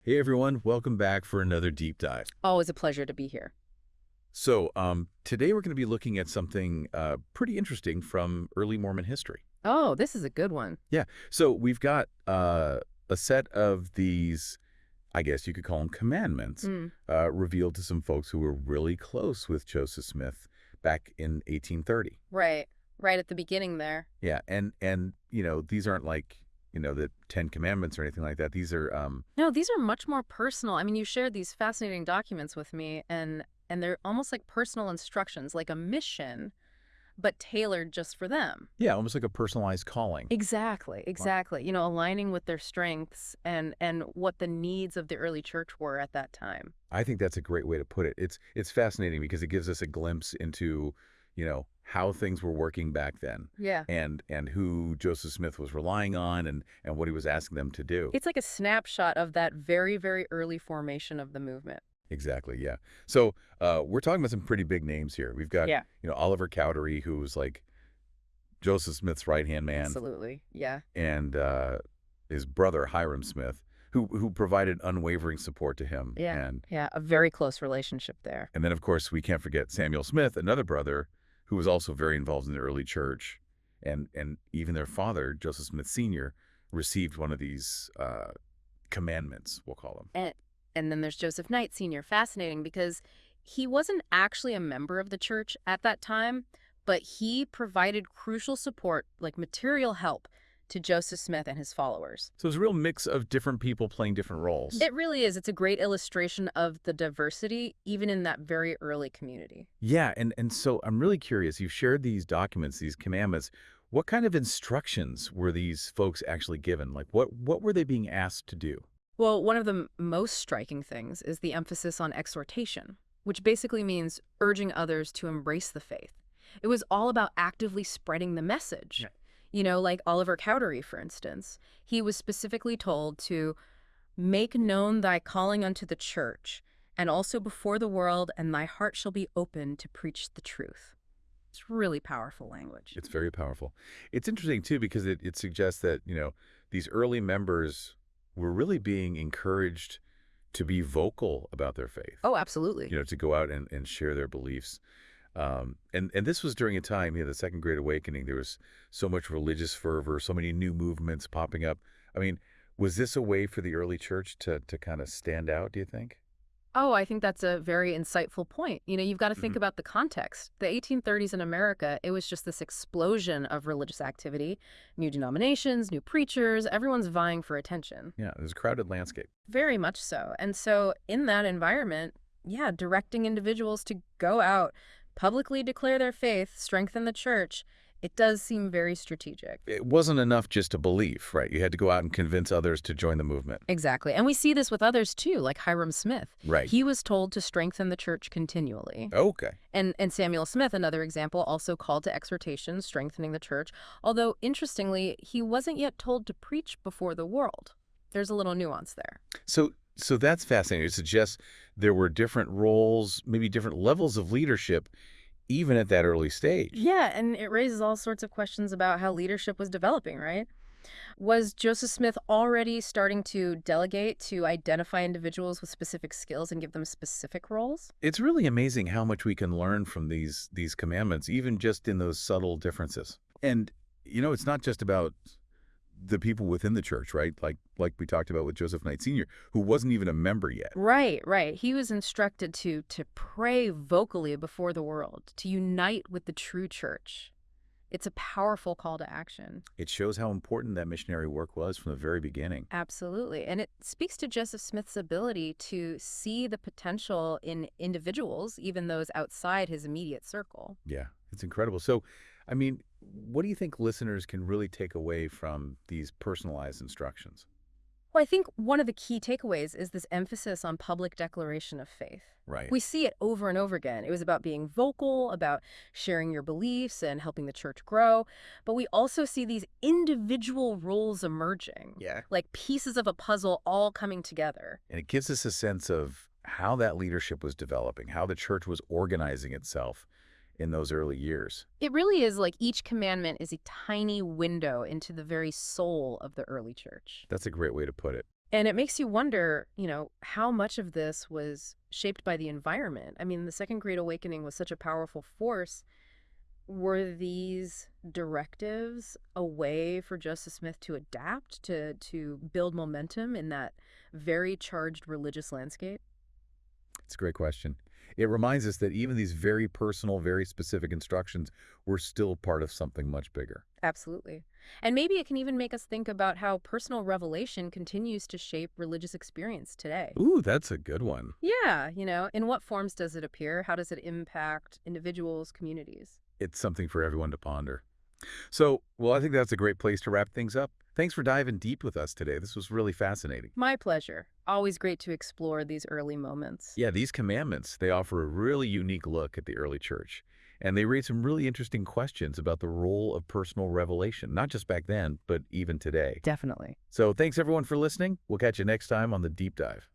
Hey everyone, welcome back for another deep dive. Always a pleasure to be here. Today we're going to be looking at something pretty interesting from early Mormon history. Oh, this is a good one. Yeah, so we've got a set of these, I guess you could call them commandments, Mm, revealed to some folks who were really close with Joseph Smith back in 1830. right. Right at the beginning there. Yeah, and these aren't like the Ten Commandments or anything like that. These are No, these are much more personal. I mean, you shared these fascinating documents with me, and they're almost like personal instructions, like a mission, but tailored just for them. yeah, almost like a personalized calling. Exactly, Wow. exactly. Aligning with their strengths and what the needs of the early church were at that time. I think that's a great way to put it. It's fascinating because it gives us a glimpse into, how things were working back then Yeah. and who Joseph Smith was relying on and what he was asking them to do. It's like a snapshot of that very, very early formation of the movement. Exactly, yeah. So, we're talking about some pretty big names here. We've got, Yeah, Oliver Cowdery, who was like Joseph Smith's right-hand man, absolutely. Yeah. and his brother Hiram Smith, who provided unwavering support to him. Yeah. And Yeah, a very close relationship there. And then, of course, we can't forget Samuel Smith, another brother, who was also very involved in the early church. And even their father, Joseph Smith Sr., received one of these commandments, we'll call them. And then there's Joseph Knight Sr., fascinating because he wasn't actually a member of the church at that time, but he provided crucial support, like material help, to Joseph Smith and his followers. So it's a real mix of different people playing different roles. It really is. It's a great illustration of the diversity, even in that very early community. Yeah, and so I'm really curious. You've shared these documents, these commandments. What kind of instructions were these folks actually given? Like, what were they being asked to do? Well, one of the most striking things is the emphasis on exhortation, which basically means urging others to embrace the faith. It was all about actively spreading the message. Yeah. Like Oliver Cowdery, for instance. He was specifically told to make known thy calling unto the church, and also before the world, and thy heart shall be open to preach the truth. It's really powerful language. It's very powerful. It's interesting, too, because it suggests that, these early members were really being encouraged to be vocal about their faith, Oh, absolutely. to go out and share their beliefs. And this was during a time, the Second Great Awakening. There was so much religious fervor, so many new movements popping up. I mean, was this a way for the early church to kind of stand out, do you think? Oh, I think that's a very insightful point. You've got to think Hmm. about the context. The 1830s in America, it was just this explosion of religious activity, new denominations, new preachers, everyone's vying for attention. Yeah, it was a crowded landscape. Very much so. And so, in that environment, yeah, directing individuals to go out, publicly declare their faith, strengthen the church, it does seem very strategic. It wasn't enough just to believe, right? You had to go out and convince others to join the movement. Exactly. And we see this with others too, like Hiram Smith. Right. He was told to strengthen the church continually. Okay. And Samuel Smith, another example, also called to exhortation, strengthening the church, although interestingly, he wasn't yet told to preach before the world. There's a little nuance there. So that's fascinating. It suggests there were different roles, maybe different levels of leadership, even at that early stage. Yeah, and it raises all sorts of questions about how leadership was developing, right? Was Joseph Smith already starting to delegate to identify individuals with specific skills and give them specific roles? It's really amazing how much we can learn from these commandments, even just in those subtle differences. And it's not just about the people within the church, right? Like we talked about with Joseph Knight Sr., who wasn't even a member yet. Right, right. He was instructed to pray vocally before the world, to unite with the true church. It's a powerful call to action. It shows how important that missionary work was from the very beginning. Absolutely. And it speaks to Joseph Smith's ability to see the potential in individuals, even those outside his immediate circle. Yeah, it's incredible. So, I mean, what do you think listeners can really take away from these personalized instructions? Well, I think one of the key takeaways is this emphasis on public declaration of faith. Right. We see it over and over again. It was about being vocal, about sharing your beliefs and helping the church grow. But we also see these individual roles emerging, Yeah. like pieces of a puzzle all coming together. And it gives us a sense of how that leadership was developing, how the church was organizing itself in those early years. It really is like each commandment is a tiny window into the very soul of the early church. That's a great way to put it. And it makes you wonder, how much of this was shaped by the environment. I mean, the Second Great Awakening was such a powerful force. Were these directives a way for Joseph Smith to adapt, to build momentum in that very charged religious landscape? It's a great question. It reminds us that even these very personal, very specific instructions were still part of something much bigger. Absolutely. And maybe it can even make us think about how personal revelation continues to shape religious experience today. Ooh, that's a good one. Yeah, in what forms does it appear? How does it impact individuals, communities? It's something for everyone to ponder. So, well, I think that's a great place to wrap things up. Thanks for diving deep with us today. This was really fascinating. My pleasure. Always great to explore these early moments. Yeah, these commandments, they offer a really unique look at the early church. And they raise some really interesting questions about the role of personal revelation, not just back then, but even today. Definitely. So thanks everyone for listening. We'll catch you next time on The Deep Dive.